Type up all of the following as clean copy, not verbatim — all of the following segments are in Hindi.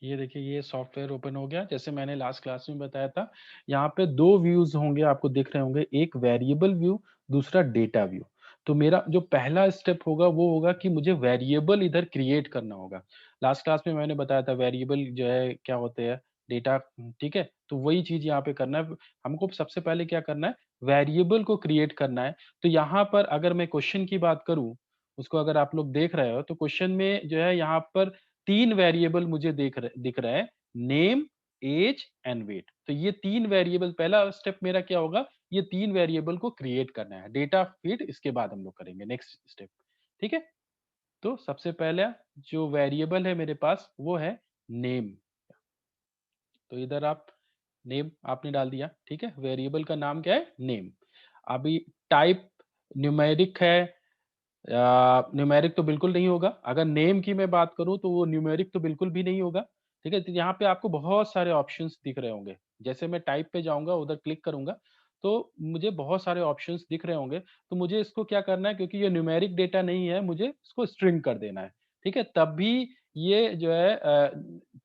ये देखिए ये सॉफ्टवेयर ओपन हो गया। जैसे मैंने लास्ट क्लास में बताया था, यहाँ पे 2 व्यूज़ होंगे, आपको दिख रहे होंगे, एक वेरिएबल व्यू, दूसरा डेटा व्यू। तो मेरा जो पहला स्टेप होगा वो होगा कि मुझे वेरिएबल इधर क्रिएट करना होगा। लास्ट क्लास में मैंने बताया था वेरिएबल जो है क्या होते हैं, डेटा, ठीक है? तो वही चीज़ यहाँ पे करना है। हमको सबसे पहले क्या करना है, वेरिएबल को क्रिएट करना है। तो यहाँ पर अगर मैं क्वेश्चन की बात करूँ, उसको अगर आप लोग देख रहे हो, तो क्वेश्चन में जो है यहाँ पर 3 वेरिएबल मुझे दिख रहा है, नेम, एज एंड वेट। तो ये 3 वेरिएबल, पहला स्टेप मेरा क्या होगा, ये 3 वेरिएबल को क्रिएट करना है। डेटा फीड इसके बाद हम लोग करेंगे नेक्स्ट स्टेप, ठीक है? तो सबसे पहला जो वेरिएबल है मेरे पास वो है नेम। तो इधर आप नेम आपने डाल दिया, ठीक है? वेरिएबल का नाम क्या है? नेम। अभी टाइप न्यूमेरिक है, न्यूमेरिक तो बिल्कुल नहीं होगा। अगर नेम की मैं बात करूँ तो वो न्यूमेरिक तो बिल्कुल भी नहीं होगा, ठीक है? तो यहाँ पे आपको बहुत सारे ऑप्शंस दिख रहे होंगे। जैसे मैं टाइप पे जाऊँगा, उधर क्लिक करूँगा, तो मुझे बहुत सारे ऑप्शंस दिख रहे होंगे। तो मुझे इसको क्या करना है, क्योंकि ये न्यूमेरिक डेटा नहीं है, मुझे इसको स्ट्रिंग कर देना है, ठीक है? तभी ये जो है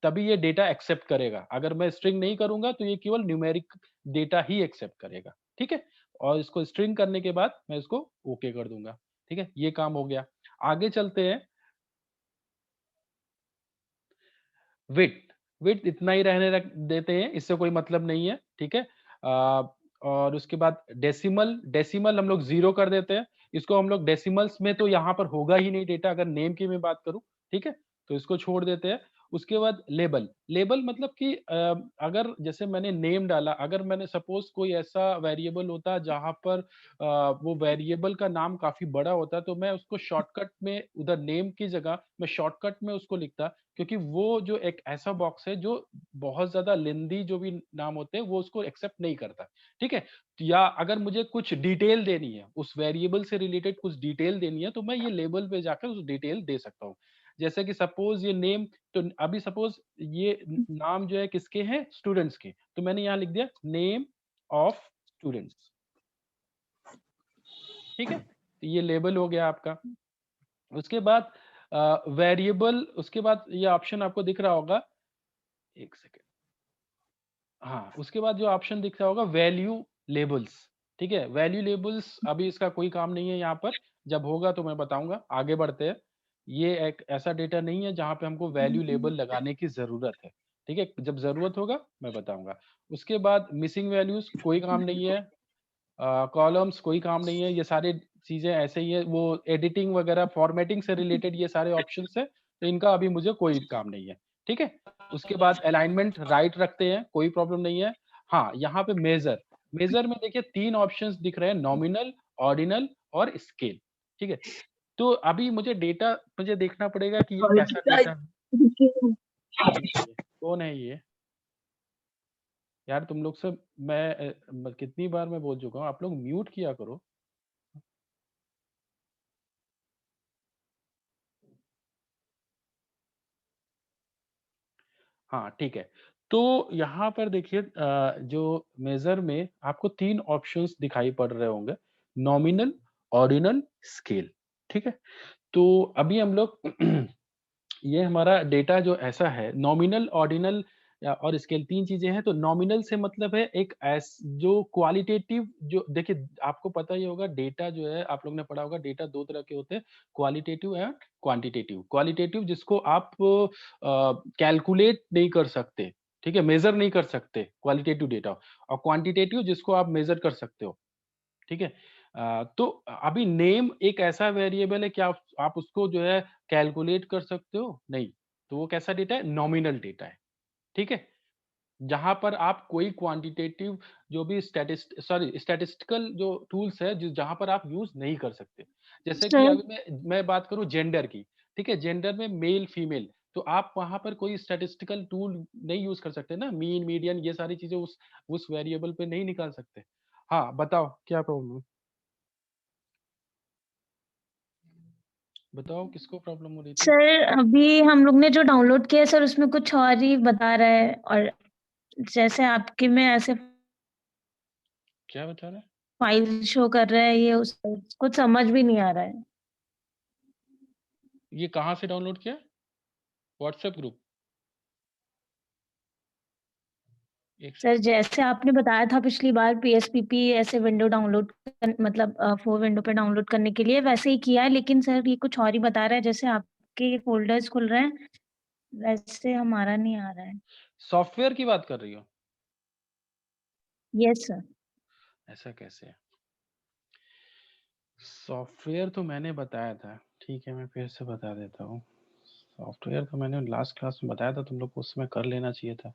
तभी ये डेटा एक्सेप्ट करेगा। अगर मैं स्ट्रिंग नहीं करूँगा तो ये केवल न्यूमेरिक डेटा ही एक्सेप्ट करेगा, ठीक है? और इसको स्ट्रिंग करने के बाद मैं इसको ओके कर दूँगा। ठीक है? ये काम हो गया। आगे चलते हैं, विड्थ। विड्थ इतना ही रहने रख देते हैं, इससे कोई मतलब नहीं है, ठीक है? और उसके बाद डेसिमल, डेसिमल हम लोग 0 कर देते हैं। इसको हम लोग डेसिमल्स में तो यहाँ पर होगा ही नहीं डेटा, अगर नेम की मैं बात करूँ, ठीक है? तो इसको छोड़ देते हैं। उसके बाद लेबल, लेबल मतलब कि अगर जैसे मैंने नेम डाला, अगर मैंने सपोज़ कोई ऐसा वेरिएबल होता जहाँ पर वो वेरिएबल का नाम काफ़ी बड़ा होता, तो मैं उसको शॉर्टकट में उधर नेम की जगह मैं शॉर्टकट में उसको लिखता, क्योंकि वो जो एक ऐसा बॉक्स है जो बहुत ज़्यादा लेंदी जो भी नाम होते हैं वो उसको एक्सेप्ट नहीं करता, ठीक है? या अगर मुझे कुछ डिटेल देनी है, उस वेरिएबल से रिलेटेड कुछ डिटेल देनी है, तो मैं ये लेबल पे जाकर उस डिटेल दे सकता हूँ। जैसे कि सपोज़ ये नेम, तो अभी सपोज़ ये नाम जो है किसके हैं? स्टूडेंट्स के। तो मैंने यहाँ लिख दिया नेम ऑफ स्टूडेंट्स, ठीक है? तो ये लेबल हो गया आपका। उसके बाद वेरिएबल, उसके बाद ये ऑप्शन आपको दिख रहा होगा, 1 सेकंड। हाँ, उसके बाद जो ऑप्शन दिख रहा होगा वैल्यू लेबल्स, ठीक है? वैल्यू लेबल्स अभी इसका कोई काम नहीं है यहाँ पर, जब होगा तो मैं बताऊँगा। आगे बढ़ते हैं। ये एक ऐसा डेटा नहीं है जहाँ पे हमको वैल्यू लेबल लगाने की ज़रूरत है, ठीक है? जब ज़रूरत होगा मैं बताऊँगा। उसके बाद मिसिंग वैल्यूज़ कोई काम नहीं है। कॉलम्स कोई काम नहीं है, ये सारी चीज़ें ऐसे ही है, वो एडिटिंग वगैरह फॉर्मेटिंग से रिलेटेड ये सारे ऑप्शंस हैं, तो इनका अभी मुझे कोई काम नहीं है, ठीक है? उसके बाद अलाइनमेंट राइट रखते हैं, कोई प्रॉब्लम नहीं है। हाँ, यहाँ पे मेज़र, मेज़र में देखिए 3 ऑप्शंस दिख रहे हैं, नॉमिनल, ऑर्डिनल और स्केल, ठीक है? तो अभी मुझे डेटा मुझे देखना पड़ेगा कि ये कैसा डेटा है। ये कौन है ये? यार तुम लोग से मैं कितनी बार मैं बोल चुका हूँ, आप लोग म्यूट किया करो। हाँ, ठीक है। तो यहाँ पर देखिए जो मेज़र में आपको 3 ऑप्शंस दिखाई पड़ रहे होंगे, नॉमिनल, ऑर्डिनल, स्केल, ठीक है? तो अभी हम लोग ये हमारा डेटा जो ऐसा है, नॉमिनल, ऑर्डिनल और स्केल 3 चीज़ें हैं। तो नॉमिनल से मतलब है एक जो क्वालिटेटिव, जो देखिए आपको पता ही होगा, डेटा जो है आप लोग ने पढ़ा होगा, डेटा 2 तरह के होते हैं, क्वालिटेटिव एंड क्वांटिटेटिव। क्वालिटेटिव जिसको आप कैलकुलेट नहीं कर सकते, ठीक है? मेज़र नहीं कर सकते, क्वालिटेटिव डेटा, और क्वांटिटेटिव जिसको आप मेज़र कर सकते हो। ठीक है? तो अभी नेम एक ऐसा वेरिएबल है कि आप उसको जो है कैलकुलेट कर सकते हो? नहीं। तो वो कैसा डेटा है? नॉमिनल डेटा है, ठीक है? जहाँ पर आप कोई क्वांटिटेटिव जो भी स्टैटिस्टिकल जो टूल्स है जहाँ पर आप यूज़ नहीं कर सकते। जैसे कि सर अभी मैं बात करूँ जेंडर की, ठीक है? जेंडर में मेल, फीमेल, तो आप वहाँ पर कोई स्टैटिस्टिकल टूल नहीं यूज़ कर सकते ना, मीन, मीडियन ये सारी चीज़ें उस वेरिएबल पे नहीं निकाल सकते। हाँ, बताओ क्या प्रॉब्लम है? बताओ किसको प्रॉब्लम हो रही थी? सर अभी हम लोग ने जो डाउनलोड किया है सर उसमें कुछ और ही बता रहा है और जैसे आपके में ऐसे क्या बता रहा है? फाइल शो कर रहा है ये उस कुछ समझ भी नहीं आ रहा है। ये कहाँ से डाउनलोड किया? WhatsApp group? एक सर जैसे आपने बताया था पिछली बार पीएसपीपी ऐसे विंडो डाउनलोड मतलब 4 विंडो पे डाउनलोड करने के लिए वैसे ही किया है, लेकिन सर ये कुछ और ही बता रहा है। जैसे आपके फ़ोल्डर्स खुल रहे हैं, वैसे हमारा नहीं आ रहा है। सॉफ्टवेयर की बात कर रही हो? Yes sir. ऐसा कैसे? सॉफ्टवेयर तो मैंने बताया था, ठीक है, मैं फिर से बता देता हूँ। सॉफ्टवेयर तो मैंने लास्ट क्लास में बताया था, तुम लोग को उस समय कर लेना चाहिए था।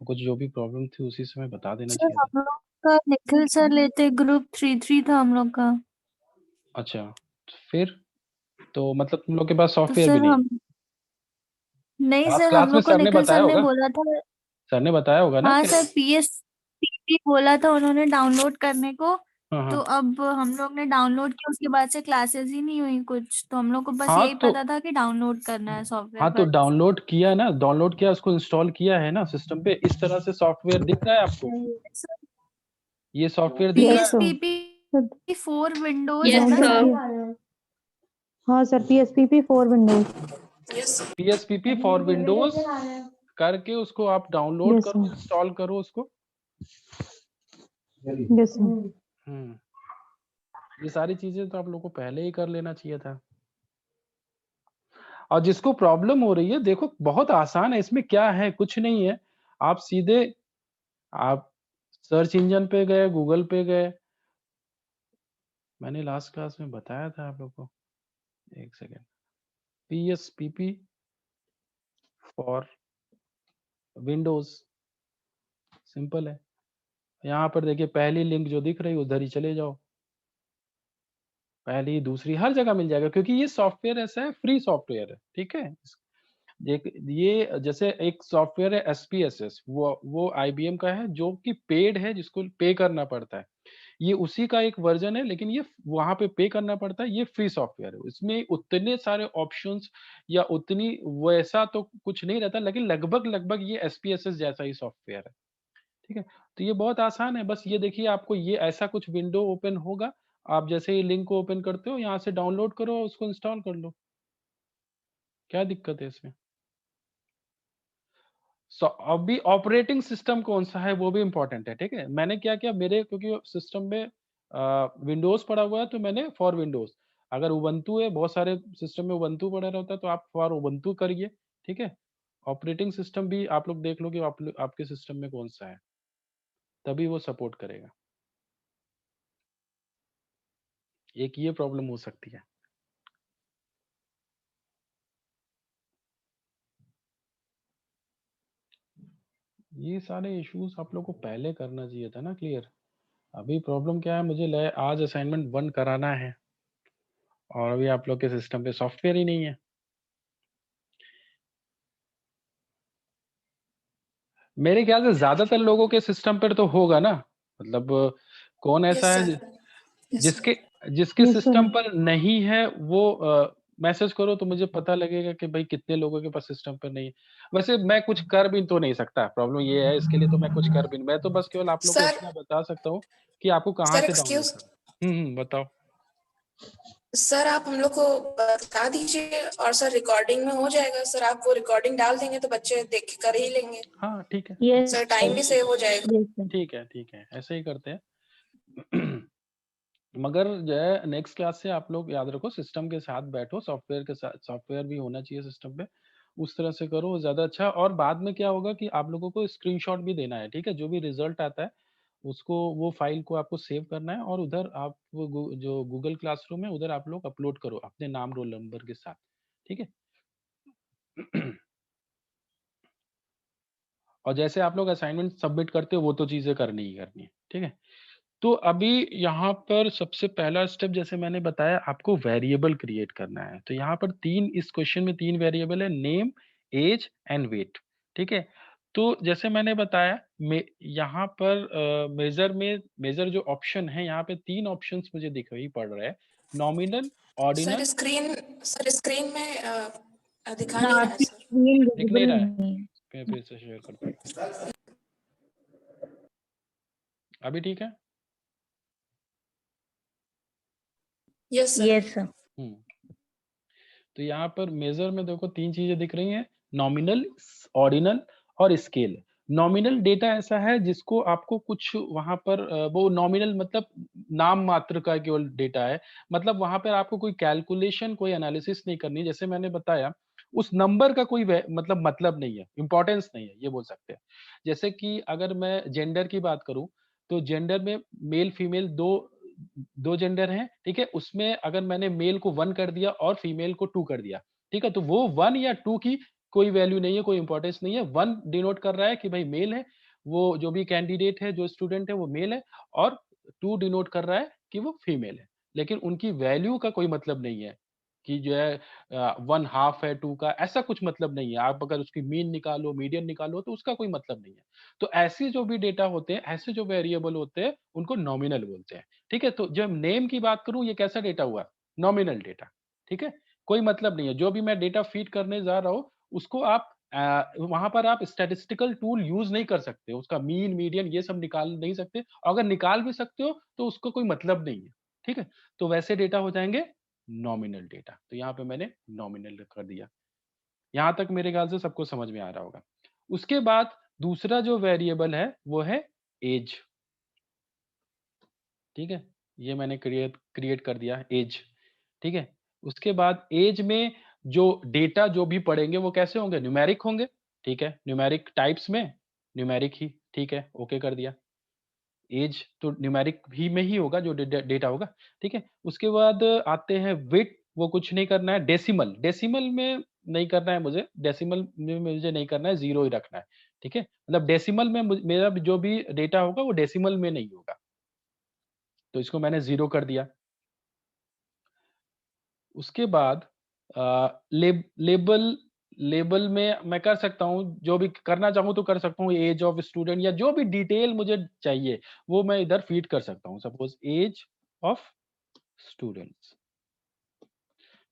कुछ जो भी प्रॉब्लम थी उसी समय बता देना सर चाहिए था। हम लोग का निखिल सर लेते ग्रुप 3 था हम लोग का। अच्छा, फिर तो मतलब तुम लोग के पास तो सॉफ्टवेयर भी सर नहीं है। हम नहीं लास्ट सर, क्लास हम में लोग को सर ने निखिल सर बताया ने होगा, बोला था। सर ने बताया होगा ना हाँ कि सर, पीएसपीपी बोला था उन्होंने डाउनलोड करने को। हाँ, तो हाँ। अब हम लोग ने डाउनलोड किया, उसके बाद से क्लासेस ही नहीं हुई कुछ, तो हम लोग को बस हाँ यही तो पता था कि डाउनलोड करना है सॉफ्टवेयर हाँ तो बस। डाउनलोड किया ना, डाउनलोड किया, उसको इंस्टॉल किया है ना सिस्टम पे, इस तरह से सॉफ्टवेयर दिख रहा है आपको? ये सॉफ्टवेयर दिख रहा यस है? सर। पीएसपीपी 4 विंडोज है यस ना सर। सर? हाँ sir, PSPP 4 Windows. PSPP for Windows करके उसको आप डाउनलोड यस करो, सर। इंस्टॉल करो उसको। Yes sir. हम्म ये सारी चीजें तो आप लोग को पहले ही कर लेना चाहिए था। और जिसको प्रॉब्लम हो रही है, देखो बहुत आसान है, इसमें क्या है, कुछ नहीं है। आप सीधे आप सर्च इंजन पे गए, गूगल पे गए, मैंने लास्ट क्लास में बताया था आप लोग को। एक second, PSPP for Windows, simple है। यहाँ पर देखिए पहली लिंक जो दिख रही है उधर ही चले जाओ, पहली दूसरी हर जगह मिल जाएगा, क्योंकि ये सॉफ्टवेयर ऐसा है, फ्री सॉफ्टवेयर है, ठीक है। ये जैसे एक सॉफ्टवेयर है SPSS, वो IBM का है, जो कि पेड है, जिसको पे करना पड़ता है। ये उसी का एक वर्जन है, लेकिन ये वहां पे पे करना पड़ता है, ये फ्री सॉफ्टवेयर है। इसमें उतने सारे ऑप्शंस या उतनी वैसा तो कुछ नहीं रहता, लेकिन लगभग लगभग ये SPSS जैसा ही सॉफ्टवेयर है, ठीक है। तो ये बहुत आसान है, बस ये देखिए आपको ये ऐसा कुछ विंडो ओपन होगा, आप जैसे ही लिंक को ओपन करते हो, यहाँ से डाउनलोड करो, उसको इंस्टॉल कर लो, क्या दिक्कत है इसमें? अभी ऑपरेटिंग सिस्टम कौन सा है वो भी इम्पोर्टेंट है, ठीक है। मैंने क्या किया, मेरे क्योंकि सिस्टम में विंडोज पड़ा हुआ है, तो मैंने फॉर विंडोज। अगर उबंटू है, बहुत सारे सिस्टम में उबंटू पड़ा रहता है, तो आप फॉर उबंटू करिए, ठीक है। ऑपरेटिंग सिस्टम भी आप लोग देख लो कि आपके सिस्टम में कौन सा है, तभी वो सपोर्ट करेगा। एक ये प्रॉब्लम हो सकती है। ये सारे इश्यूज आप लोग को पहले करना चाहिए था ना क्लियर। अभी प्रॉब्लम क्या है, मुझे आज असाइनमेंट 1 कराना है, और अभी आप लोग के सिस्टम पे सॉफ्टवेयर ही नहीं है। मेरे ख्याल से ज्यादातर लोगों के सिस्टम पर तो होगा ना, मतलब कौन ऐसा है जिसके जिसके यस सर। सिस्टम पर नहीं है, वो मैसेज करो तो मुझे पता लगेगा कि भाई कितने लोगों के पास सिस्टम पर नहीं है। वैसे मैं कुछ कर भी तो नहीं सकता, प्रॉब्लम ये है, इसके लिए तो मैं कुछ कर भी नहीं, मैं तो बस केवल आप लोग को सर इतना बता सकता हूँ कि आपको कहाँ सर से डाउनलोड एक्सक्यूज करना। बताओ। सर, आप हम लोग को बता दीजिए और सर रिकॉर्डिंग में हो जाएगा। सर आप वो रिकॉर्डिंग डाल देंगे तो बच्चे देख के कर ही लेंगे। हाँ ठीक है, यस सर टाइम भी सेव हो जाएगा। Yes sir. ठीक है, ठीक है, ऐसे ही करते हैं। मगर जो है नेक्स्ट क्लास से आप लोग याद रखो, सिस्टम के साथ बैठो, सॉफ्टवेयर के साथ, सॉफ्टवेयर भी होना चाहिए सिस्टम पे, उस तरह से करो ज्यादा अच्छा। और बाद में क्या होगा कि आप लोगों को स्क्रीनशॉट भी देना है, ठीक है, जो भी रिजल्ट आता है उसको, वो फाइल को आपको सेव करना है, और उधर आप वो जो गूगल क्लासरूम है उधर आप लोग अपलोड करो अपने नाम रोल नंबर के साथ, ठीक है। और जैसे आप लोग असाइनमेंट सबमिट करते हो वो तो चीजें करनी ही करनी है, ठीक है। तो अभी यहाँ पर सबसे पहला स्टेप, जैसे मैंने बताया, आपको वेरिएबल क्रिएट करना है। तो यहाँ पर इस क्वेश्चन में 3 वेरिएबल है, नेम, एज एंड वेट, ठीक है। तो जैसे मैंने बताया, यहाँ पर मेजर जो ऑप्शन है, यहाँ पे 3 ऑप्शंस मुझे दिखाई पड़ रहे हैं, नॉमिनल, सर ऑर्डिनल। स्क्रीन में दिखा हाँ, नहीं रहा है आपकी सर। स्क्रीन दिख विजिबल नहीं रहा है, नहीं है। मैं फिर से शेयर करता हूँ, अभी ठीक है। Yes sir. Yes sir. Hmm तो यहाँ पर मेजर में देखो 3 चीजें दिख रही हैं, नॉमिनल, ऑर्डिनल और स्केल। नॉमिनल डेटा ऐसा है जिसको आपको कुछ वहाँ पर वो नॉमिनल मतलब नाम मात्र का केवल डेटा है। मतलब वहाँ पर आपको कोई कैलकुलेशन, कोई एनालिसिस नहीं करनी। जैसे मैंने बताया, उस नंबर का कोई मतलब नहीं है, इम्पोर्टेंस नहीं है, ये बोल सकते हैं। जैसे कि अगर मैं जेंडर की बात करूँ, तो जेंडर में मेल फीमेल 2 जेंडर हैं, ठीक है? उसमें अगर मैंने मेल को 1 कर दिया और फीमेल को 2 कर दिया, ठीक है? तो वो 1 या 2 की कोई वैल्यू नहीं है, कोई इम्पोर्टेंस नहीं है। 1 डिनोट कर रहा है कि भाई मेल है, वो जो भी कैंडिडेट है, जो स्टूडेंट है वो मेल है, और 2 डिनोट कर रहा है कि वो फीमेल है। लेकिन उनकी वैल्यू का कोई मतलब नहीं है कि जो है 1 हाफ है 2 का, ऐसा कुछ मतलब नहीं है। आप अगर उसकी मीन निकालो, मीडियन निकालो, तो उसका कोई मतलब नहीं है। तो ऐसे जो भी डेटा होते हैं, ऐसे जो वेरिएबल होते हैं, उनको नॉमिनल बोलते हैं, ठीक है? तो जब नेम की बात करूँ, ये कैसा डेटा हुआ? नॉमिनल डेटा, ठीक है? कोई मतलब नहीं है। जो भी मैं डेटा फीड करने जा रहा हूँ, उसको आप वहाँ पर आप स्टैटिस्टिकल टूल यूज़ नहीं कर सकते। उसका मीन, मीडियन ये सब निकाल नहीं सकते। अगर निकाल भी सकते हो, तो उसको कोई मतलब नहीं है, ठीक है? तो वैसे डेटा हो जाएँगे नॉमिनल डेटा। तो यहाँ पे मैंने नॉमिनल कर दिया। यहाँ तक मेरे ख्याल से सबको समझ में आ रहा होगा। उसके बाद दूसरा जो वेरिएबल है, वो है ऐज, ठीक है? ये मैंने क्रिएट कर दिया ऐज, ठीक है? उसके बाद ऐज में जो डेटा जो भी पढ़ेंगे वो कैसे होंगे? न्यूमेरिक होंगे, ठीक है? न्यूमेरिक टाइप्स में न्यूमेरिक ही, ठीक है? ओके कर दिया। ऐज तो न्यूमेरिक ही में ही होगा जो डेटा होगा, ठीक है? उसके बाद आते हैं विड्थ, वो कुछ नहीं करना है। डेसिमल, डेसिमल में नहीं करना है मुझे, डेसिमल में मुझे नहीं करना है, 0 ही रखना है, ठीक है? मतलब डेसिमल में मेरा जो भी डेटा होगा वो डेसिमल में नहीं होगा। तो इसको मैंने 0 कर दिया। उसके बाद लेबल, लेबल में मैं कर सकता हूँ, जो भी करना चाहूँ तो कर सकता हूँ। एज ऑफ स्टूडेंट या जो भी डिटेल मुझे चाहिए, वो मैं इधर फीड कर सकता हूँ। Suppose age of students.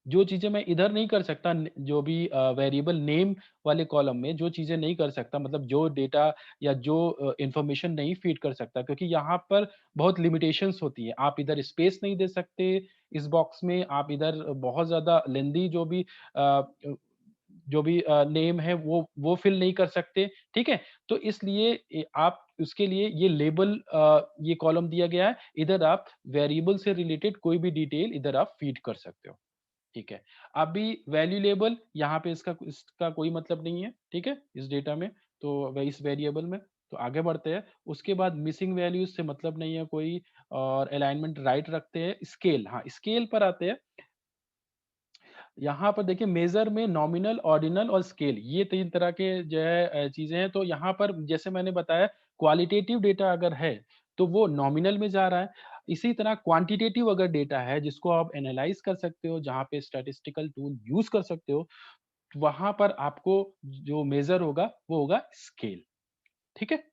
जो चीज़ें मैं इधर नहीं कर सकता, जो भी वेरिएबल नेम वाले कॉलम में जो चीज़ें नहीं कर सकता, मतलब जो डेटा या जो इन्फॉर्मेशन नहीं फीड कर सकता, क्योंकि यहाँ पर बहुत लिमिटेशंस होती हैं। आप इधर स्पेस नहीं दे सकते इस बॉक्स में, आप इधर बहुत ज़्यादा लेंदी नेम है वो फिल नहीं कर सकते, ठीक है? तो इसलिए आप उसके लिए ये लेबल ये कॉलम दिया गया है। इधर आप वेरिएबल से रिलेटेड कोई भी डिटेल इधर आप फीड कर सकते हो। ठीक है। अभी वैल्यू लेबल यहाँ पे इसका कोई मतलब नहीं है, ठीक है? इस डेटा में, तो इस वेरिएबल में। तो आगे बढ़ते हैं। उसके बाद मिसिंग वैल्यूज़ से मतलब नहीं है कोई, और अलाइनमेंट राइट रखते हैं। स्केल, हाँ, स्केल पर आते हैं। यहाँ पर देखिए मेज़र में नॉमिनल, ऑर्डिनल और स्केल, ये 3 तरह के जो है चीज़ें हैं। तो यहाँ पर जैसे मैंने बताया, क्वालिटेटिव डेटा अगर है, तो वो नॉमिनल में जा रहा है। इसी तरह क्वांटिटेटिव अगर डेटा है, जिसको आप एनालाइज़ कर सकते हो, जहाँ पे स्टैटिस्टिकल टूल यूज़ कर सकते हो, वहाँ पर आपको जो मेज़र होगा, वो होगा स्केल, ठीक है?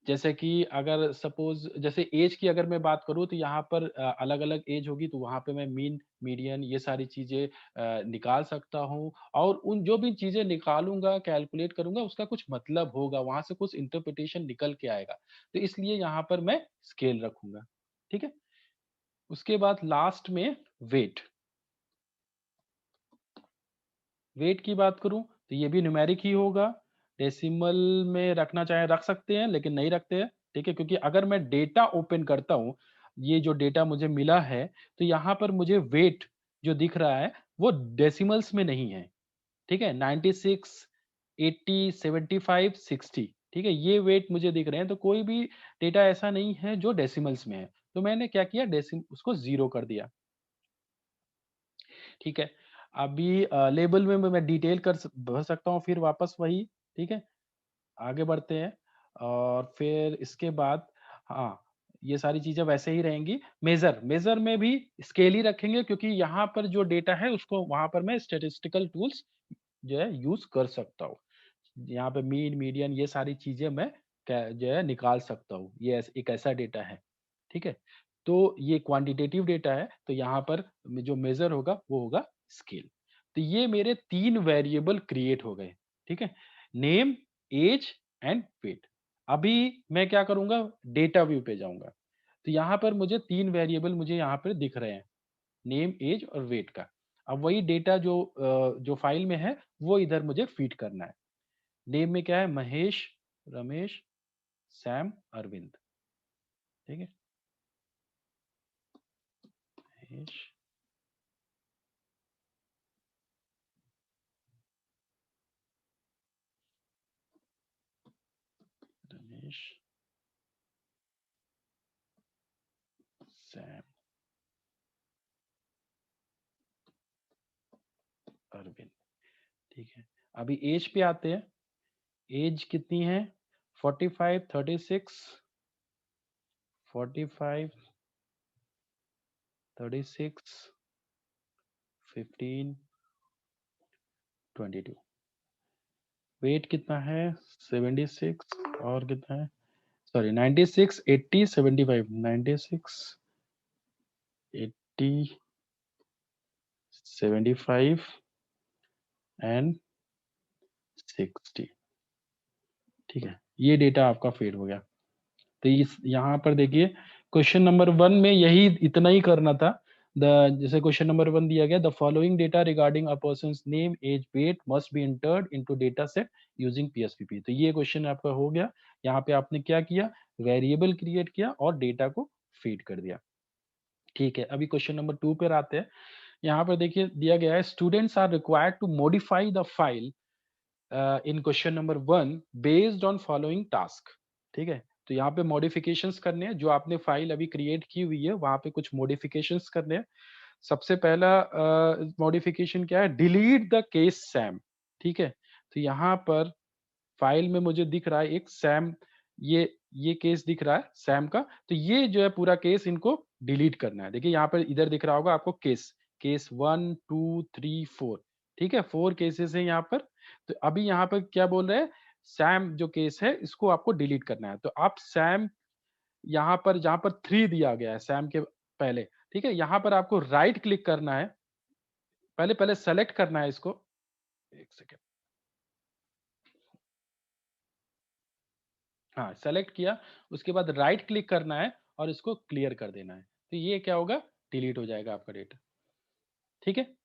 जैसे कि अगर सपोज़ जैसे ऐज की अगर मैं बात करूँ, तो यहाँ पर अलग-अलग ऐज होगी, तो वहाँ पे मैं मीन, मीडियन ये सारी चीज़ें निकाल सकता हूँ, और उन जो भी चीज़ें निकालूँगा, कैलकुलेट करूँगा, उसका कुछ मतलब होगा, वहाँ से कुछ इंटरप्रिटेशन निकल के आएगा। तो इसलिए यहाँ पर मैं स्केल रखूँगा, ठीक है? उसके बाद लास्ट में वेट। वेट की बात करूँ, तो ये भी न्यूमेरिक ही होगा। डेसिमल में रखना चाहें रख सकते हैं, लेकिन नहीं रखते हैं, ठीक है? क्योंकि अगर मैं डेटा ओपन करता हूँ, ये जो डेटा मुझे मिला है, तो यहाँ पर मुझे वेट जो दिख रहा है, वो डेसिमल्स में नहीं है, ठीक है? 96, 80, 75, 60, ठीक है? ये वेट मुझे दिख रहे हैं, तो कोई भी डेटा ऐसा नहीं है जो डेसिमल्स में है। तो मैंने क्या किया, उसको 0 कर दिया। ठीक है। अभी लेबल में मैं डिटेल भर सकता हूँ फिर वापस वही, ठीक है? आगे बढ़ते हैं, और फिर इसके बाद हाँ, ये सारी चीज़ें वैसे ही रहेंगी। मेज़र, मेज़र में भी स्केल ही रखेंगे, क्योंकि यहाँ पर जो डेटा है उसको वहाँ पर मैं स्टैटिस्टिकल टूल्स जो है यूज़ कर सकता हूँ। यहाँ पे मीन, मीडियन ये सारी चीज़ें मैं जो है निकाल सकता हूँ। ये एक ऐसा डेटा है, ठीक है? तो ये क्वांटिटेटिव डेटा है, तो यहाँ पर जो मेज़र होगा वो होगा स्केल। तो ये मेरे 3 वेरिएबल क्रिएट हो गए, ठीक है? Name, age and weight. अभी मैं क्या करूँगा, डेटा व्यू पे जाऊँगा। तो यहाँ पर मुझे 3 वेरिएबल मुझे यहाँ पर दिख रहे हैं, नेम, ऐज और वेट का। अब वही डेटा जो फ़ाइल में है, वो इधर मुझे फीड करना है। नेम में क्या है, महेश, रमेश, सैम, अरविंद। ठीक है, महेश, रमेश, सैम, अरविंद। ठीक है, अभी एज पे आते हैं। एज कितनी है? 45, 36, 45, 36, 15, 22। वेट कितना है? 76 और कितना है? Sorry 96, 80, 75, 96, 80, 75 and 60। ठीक है, ये डेटा आपका फीड हो गया। तो इस यहाँ पर देखिए क्वेश्चन नंबर 1 में यही इतना ही करना था। जैसे क्वेश्चन नंबर 1 दिया गया, the following data regarding a person's name, age, weight must be entered into data set using PSPP. तो ये क्वेश्चन आपका हो गया। यहाँ पे आपने क्या किया? वेरिएबल क्रिएट किया और डेटा को फीड कर दिया। ठीक है, अभी क्वेश्चन नंबर 2 पर आते हैं। यहाँ पर देखिए दिया गया है, students are required to modify the file in question number 1 based on following task. ठीक है, तो यहाँ पे मॉडिफिकेशंस करने हैं। जो आपने फाइल अभी क्रिएट की हुई है वहां पे कुछ मॉडिफिकेशंस करने हैं। सबसे पहला मॉडिफिकेशन क्या है? Delete the case Sam. ठीक है, तो यहाँ पर फाइल में मुझे दिख रहा है एक सैम, ये केस दिख रहा है सैम का। तो ये जो है पूरा केस इनको डिलीट करना है। देखिए यहाँ पर इधर दिख रहा होगा आपको केस 1, 2, 3, 4। ठीक है, 4 केसेस है यहाँ पर। तो अभी यहाँ पर क्या बोल रहे हैं? सैम जो केस है इसको आपको डिलीट करना है। तो आप सैम यहाँ पर जहाँ पर 3 दिया गया है सैम के पहले, ठीक है, यहाँ पर आपको राइट क्लिक करना है। पहले सेलेक्ट करना है इसको। एक सेकेंड, हाँ सेलेक्ट किया, उसके बाद राइट क्लिक करना है और इसको क्लियर कर देना है। तो ये क्या होगा? डिलीट हो जाएगा आपका डेटा। ठीक है,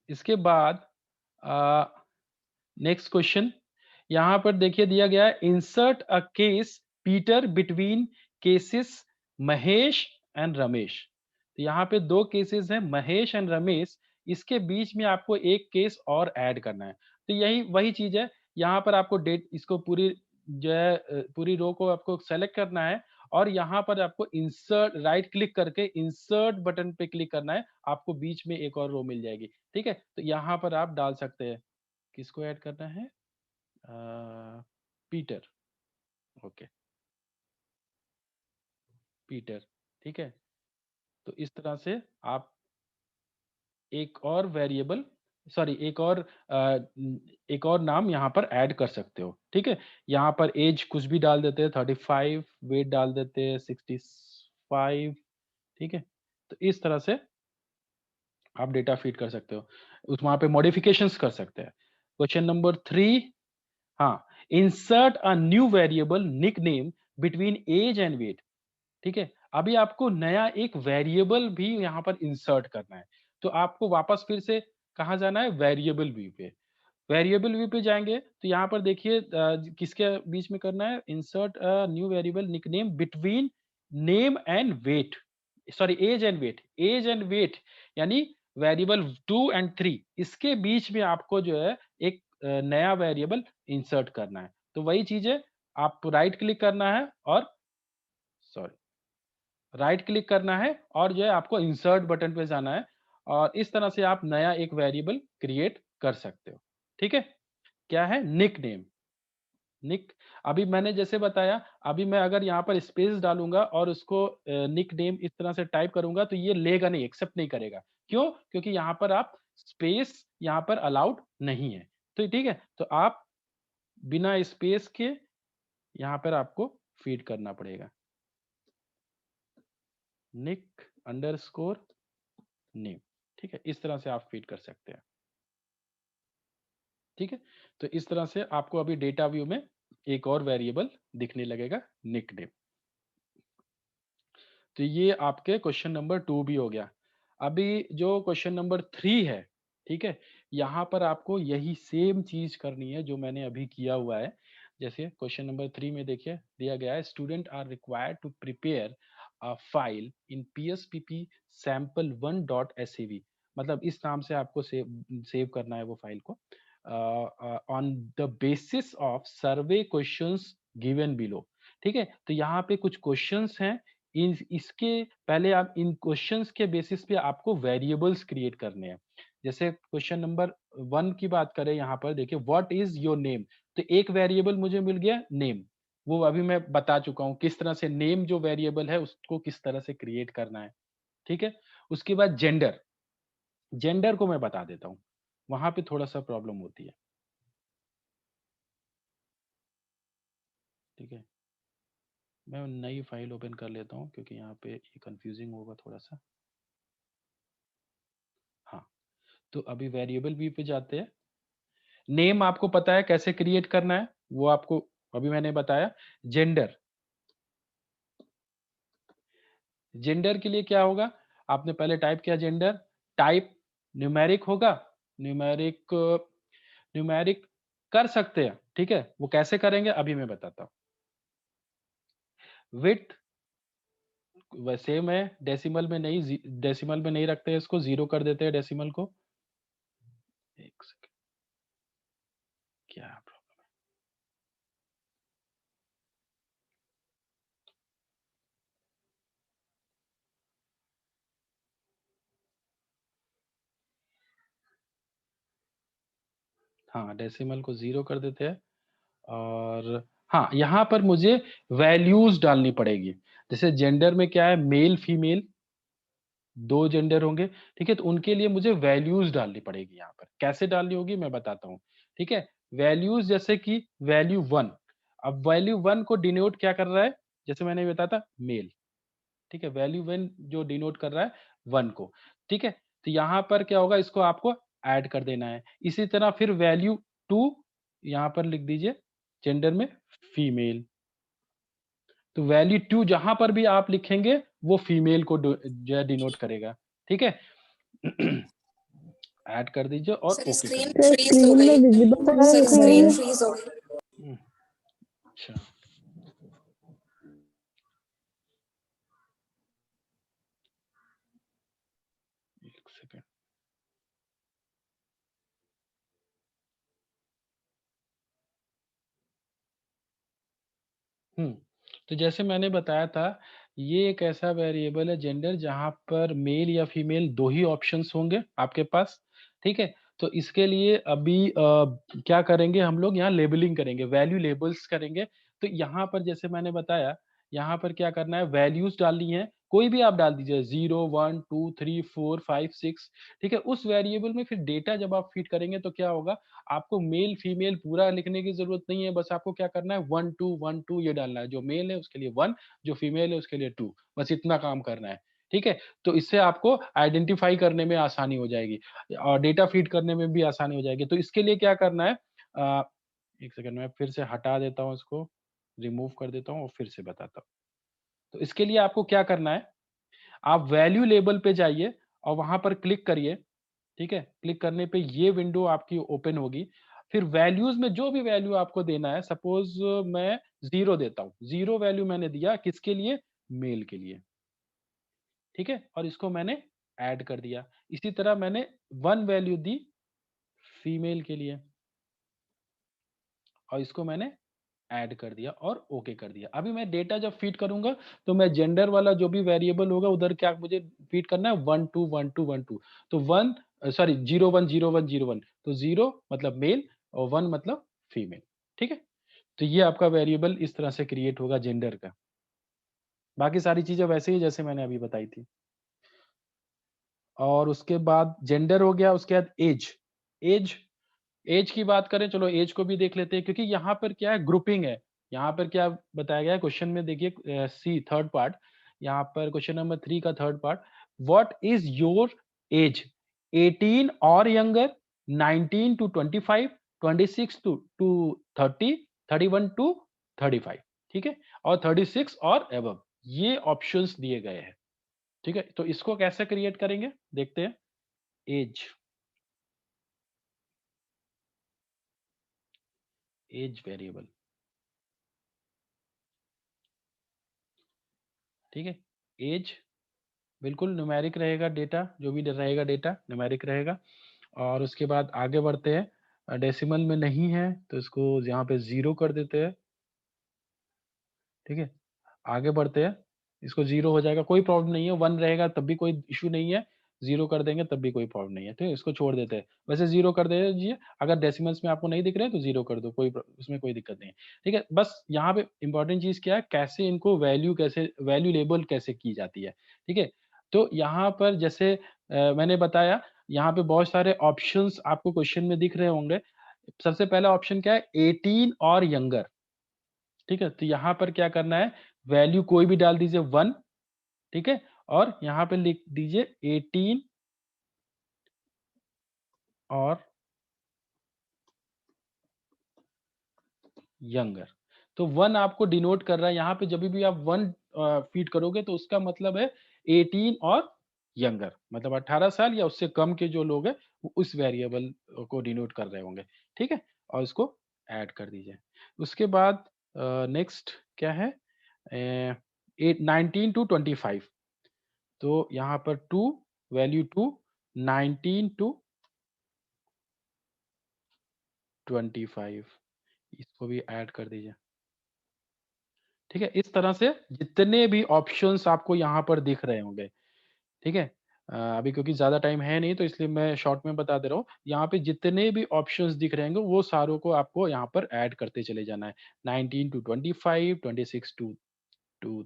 इसके बाद नेक्स्ट क्वेश्चन यहां पर देखिए दिया गया है, insert a case Peter between cases Mahesh and Ramesh. तो यहाँ पे 2 केसेस हैं महेश एंड रमेश, इसके बीच में आपको एक केस और ऐड करना है। तो यही वही चीज है, यहाँ पर आपको डेट इसको पूरी जो है पूरी रो को आपको सेलेक्ट करना है और यहाँ पर आपको इंसर्ट राइट क्लिक करके इंसर्ट बटन पे क्लिक करना है, आपको बीच में एक और रो मिल जाएगी। ठीक है, तो यहाँ पर आप डाल सकते हैं, किसको ऐड करना है? पीटर। Okay, Peter. ठीक है, तो इस तरह से आप एक और वेरिएबल सॉरी एक और नाम यहाँ पर ऐड कर सकते हो। ठीक है, यहाँ पर एज कुछ भी डाल देते हैं 35, वेट डाल देते हैं 65। ठीक है, तो इस तरह से आप डेटा फीड कर सकते हो, उस वहां पे मॉडिफिकेशंस कर सकते हैं। क्वेश्चन नंबर 3, हाँ, insert a new variable nickname between age and weight. ठीक है, अभी आपको नया एक वेरिएबल भी यहाँ पर इंसर्ट करना है। तो आपको वापस फिर से कहाँ जाना है? वेरिएबल व्यू पे। वेरिएबल व्यू पे जाएंगे तो यहाँ पर देखिए किसके बीच में करना है? Insert a new variable nickname between name and weight, sorry age and weight, age and weight यानी वेरिएबल 2 एंड 3 इसके बीच में आपको जो है एक नया वेरिएबल इंसर्ट करना है। तो वही चीज है, आप राइट क्लिक करना है और सॉरी राइट क्लिक करना है और जो है आपको इंसर्ट बटन पे जाना है और इस तरह से आप नया एक वेरिएबल क्रिएट कर सकते हो। ठीक है, क्या है? Nick name. निक, अभी मैंने जैसे बताया, अभी मैं अगर यहाँ पर स्पेस डालूंगा और उसको निक नेम इस तरह से टाइप करूंगा तो ये लेगा नहीं, एक्सेप्ट नहीं करेगा। क्यों? क्योंकि यहाँ पर आप स्पेस यहाँ पर अलाउड नहीं है। तो ठीक है, तो आप बिना स्पेस के यहाँ पर आपको फीड करना पड़ेगा, निक अंडरस्कोर नेम। ठीक है, इस तरह से आप फीड कर सकते हैं। ठीक है, तो इस तरह से आपको अभी डेटा व्यू में एक और वेरिएबल दिखने लगेगा, निक नेम। तो ये आपके क्वेश्चन नंबर 2 भी हो गया। अभी जो क्वेश्चन नंबर 3 है, ठीक है, यहाँ पर आपको यही सेम चीज करनी है जो मैंने अभी किया हुआ है। जैसे क्वेश्चन नंबर 3 में देखिए दिया गया है, student are required to prepare a file in pspp sample1.sav, मतलब इस नाम से आपको सेव करना है वो फाइल को, on the basis of survey questions given below. ठीक है, तो यहाँ पे कुछ क्वेश्चंस हैं, इसके पहले आप इन क्वेश्चंस के बेसिस पे आपको वेरिएबल्स क्रिएट करने हैं। जैसे क्वेश्चन नंबर 1 की बात करें, यहाँ पर देखिए व्हाट इज योर नेम, तो एक वेरिएबल मुझे मिल गया नेम, वो अभी मैं बता चुका हूँ किस तरह से नेम जो वेरिएबल है उसको किस तरह से क्रिएट करना है। ठीक है, उसके बाद जेंडर, जेंडर को मैं बता देता हूँ, वहां पे थोड़ा सा प्रॉब्लम होती है। ठीक है, मैं नई फाइल ओपन कर लेता हूँ क्योंकि यहाँ पे ये कंफ्यूजिंग होगा थोड़ा सा। हाँ, तो अभी वेरिएबल व्यू पे जाते हैं। नेम आपको पता है कैसे क्रिएट करना है, वो आपको अभी मैंने बताया। जेंडर, जेंडर के लिए क्या होगा, आपने पहले टाइप किया जेंडर, टाइप न्यूमेरिक होगा, न्यूमेरिक न्यूमेरिक कर सकते हैं। ठीक है, वो कैसे करेंगे अभी मैं बताता हूँ। विड्थ सेम है, डेसिमल में नहीं, डेसिमल में नहीं रखते हैं इसको, 0 कर देते हैं डेसिमल को। एक सेकंड, क्या प्रॉब्लम है? हाँ, डेसिमल को 0 कर देते हैं। और हाँ, यहाँ पर मुझे वैल्यूज डालनी पड़ेगी। जैसे जेंडर में क्या है, मेल फीमेल 2 जेंडर होंगे। ठीक है, तो उनके लिए मुझे वैल्यूज डालनी पड़ेगी। यहाँ पर कैसे डालनी होगी मैं बताता हूँ। ठीक है, वैल्यूज जैसे कि वैल्यू 1, अब वैल्यू 1 को डिनोट क्या कर रहा है, जैसे मैंने बताया था मेल। ठीक है, वैल्यू 1 जो डिनोट कर रहा है 1 को। ठीक है, तो यहाँ पर क्या होगा, इसको आपको ऐड कर देना है। इसी तरह फिर वैल्यू 2 यहाँ पर लिख दीजिए, जेंडर में फीमेल। तो वैल्यू 2 जहां पर भी आप लिखेंगे वो फीमेल को जो है डिनोट करेगा। ठीक है, ऐड कर दीजिए और सर ओके कर स्क्रीन दीजिए। सर फ्रीज हो स्क्रीन में गई, विजिबल तो नहीं सर दिख रही स्क्रीन है। फ्रीज हो गई। अच्छा, एक सेकेंड। तो जैसे मैंने बताया था, ये एक ऐसा वेरिएबल है जेंडर जहां पर मेल या फीमेल 2 ही ऑप्शंस होंगे आपके पास। ठीक है, तो इसके लिए अभी क्या करेंगे हम लोग, यहाँ लेबलिंग करेंगे, वैल्यू लेबल्स करेंगे। तो यहाँ पर जैसे मैंने बताया, यहाँ पर क्या करना है, वैल्यूज डालनी है, कोई भी आप डाल दीजिए 0 1 2 3 4 5 6। ठीक है, उस वेरिएबल में फिर डेटा जब आप फीड करेंगे तो क्या होगा, आपको मेल फीमेल पूरा लिखने की जरूरत नहीं है, बस आपको क्या करना है 1 2 1 2 ये डालना है। जो मेल है उसके लिए 1, जो फीमेल है उसके लिए 2, बस इतना काम करना है। ठीक है, तो इससे आपको आइडेंटिफाई करने में आसानी हो जाएगी और डेटा फीड करने में भी आसानी हो जाएगी। तो इसके लिए क्या करना है, एक सेकंड में फिर से हटा देता हूँ, इसको रिमूव कर देता हूँ और फिर से बताता हूँ। तो इसके लिए आपको क्या करना है, आप वैल्यू लेबल पे जाइए और वहां पर क्लिक करिए। ठीक है, क्लिक करने पे ये विंडो आपकी ओपन होगी। फिर वैल्यूज में जो भी वैल्यू आपको देना है, सपोज मैं 0 देता हूँ, 0 वैल्यू मैंने दिया किसके लिए, मेल के लिए। ठीक है, और इसको मैंने ऐड कर दिया। इसी तरह मैंने 1 वैल्यू दी फीमेल के लिए और इसको मैंने ऐड कर दिया और ओके कर दिया। अभी मैं डेटा जब फीड करूंगा तो मैं जेंडर वाला जो भी वेरिएबल होगा उधर क्या मुझे फीड करना है, 1 2 1 2 1 2। तो 1 सॉरी 0 1 0 1 0 1, तो 0 मतलब मेल और 1 मतलब फीमेल। ठीक है, तो ये आपका वेरिएबल इस तरह से क्रिएट होगा जेंडर का। बाकी सारी चीजें वैसे ही जैसे मैंने अभी बताई थी। और उसके बाद जेंडर हो गया, उसके बाद एज। एज एज की बात करें, चलो एज को भी देख लेते हैं क्योंकि यहाँ पर क्या है, ग्रुपिंग है। यहाँ पर क्या बताया गया है क्वेश्चन में, देखिए सी थर्ड पार्ट, यहाँ पर क्वेश्चन नंबर 3 का third part, what is your age, 18 और यंगर, 19 टू 25, 26 टू 30, 31 टू 35। ठीक है, और 36 और एबव, ये ऑप्शंस दिए गए हैं। ठीक है, तो इसको कैसे क्रिएट करेंगे देखते हैं। एज, एज वेरिएबल, ठीक है। एज बिल्कुल न्यूमेरिक रहेगा, डेटा जो भी रहेगा डेटा न्यूमेरिक रहेगा। और उसके बाद आगे बढ़ते हैं, डेसिमल में नहीं है तो इसको यहाँ पे 0 कर देते हैं। ठीक है, आगे बढ़ते हैं, इसको 0 हो जाएगा, कोई प्रॉब्लम नहीं है। 1 रहेगा तब भी कोई इश्यू नहीं है, 0 कर देंगे तब भी कोई प्रॉब्लम नहीं है। ठीक है, इसको छोड़ देते हैं। वैसे 0 कर दीजिए, अगर डेसिमल्स में आपको नहीं दिख रहे हैं तो 0 कर दो, उसमें कोई दिक्कत नहीं है। ठीक है, बस यहाँ पे इंपॉर्टेंट चीज़ क्या है, कैसे इनको वैल्यू लेबल कैसे की जाती है। ठीक है, तो यहाँ पर जैसे मैंने बताया, यहाँ पे बहुत सारे ऑप्शंस आपको क्वेश्चन में दिख रहे होंगे। सबसे पहला ऑप्शन क्या है, 18 और यंगर। ठीक है, तो यहाँ पर क्या करना है, वैल्यू कोई भी डाल दीजिए 1। ठीक है, और यहाँ पे लिख दीजिए 18 और यंगर। तो 1 आपको डिनोट कर रहा है, यहाँ पे जब भी आप 1 फीड करोगे तो उसका मतलब है 18 और यंगर, मतलब 18 साल या उससे कम के जो लोग हैं वो उस वेरिएबल को डिनोट कर रहे होंगे। ठीक है, और इसको ऐड कर दीजिए। उसके बाद नेक्स्ट क्या है, 19 टू 25। तो यहाँ पर 2 वैल्यू 2, 19 टू 25 इसको भी ऐड कर दीजिए। ठीक है, इस तरह से जितने भी ऑप्शंस आपको यहाँ पर दिख रहे होंगे। ठीक है, अभी क्योंकि ज़्यादा टाइम है नहीं तो इसलिए मैं शॉर्ट में बता दे रहा हूँ। यहाँ पे जितने भी ऑप्शंस दिख रहे होंगे वो सारों को आपको यहाँ पर ऐड करते चले जाना है। 19 टू 25, 26 टू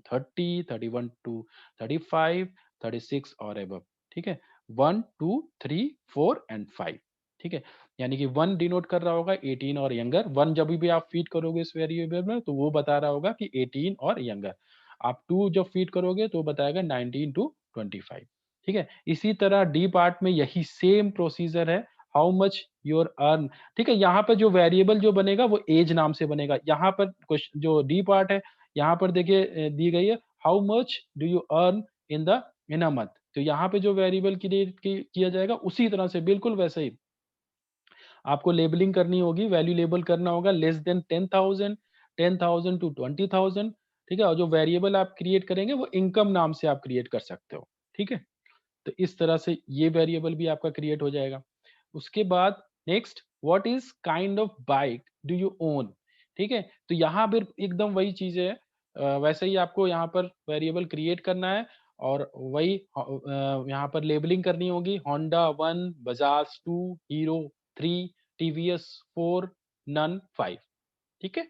30, 31 टू 35, 36 और अबव। ठीक है, 1, 2, 3, 4 एंड 5। ठीक है, यानी कि 1 डिनोट कर रहा होगा 18 और यंगर। 1 जब भी आप फीड करोगे इस वेरिएबल में तो वो बता रहा होगा कि 18 और यंगर। आप 2 जब फीड करोगे तो बताएगा 19 टू 25। ठीक है, इसी तरह डी पार्ट में यही सेम प्रोसीजर है, हाउ मच योर अर्न। ठीक है, यहाँ पर जो वेरिएबल जो बनेगा वो एज नाम से बनेगा। यहाँ पर जो डी पार्ट है, यहाँ पर देखिए दी गई है, how much do you earn in a month. तो यहाँ पे जो वेरिएबल क्रिएट किया जाएगा उसी तरह से बिल्कुल वैसे ही आपको लेबलिंग करनी होगी, वैल्यू लेबल करना होगा, लेस देन 10,000, 10,000 टू 20,000। ठीक है, और जो वेरिएबल आप क्रिएट करेंगे वो इनकम नाम से आप क्रिएट कर सकते हो। ठीक है, तो इस तरह से ये वेरिएबल भी आपका क्रिएट हो जाएगा। उसके बाद next, what is kind of bike do you own. ठीक है, तो यहाँ पर एकदम वही चीज है, वैसे ही आपको यहाँ पर वेरिएबल क्रिएट करना है और वही यहाँ पर लेबलिंग करनी होगी, होंडा 1, बजाज 2, हीरो 3, टीवीएस 4, नन 5। ठीक है,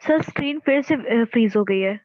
सर स्क्रीन फिर से फ्रीज हो गई है।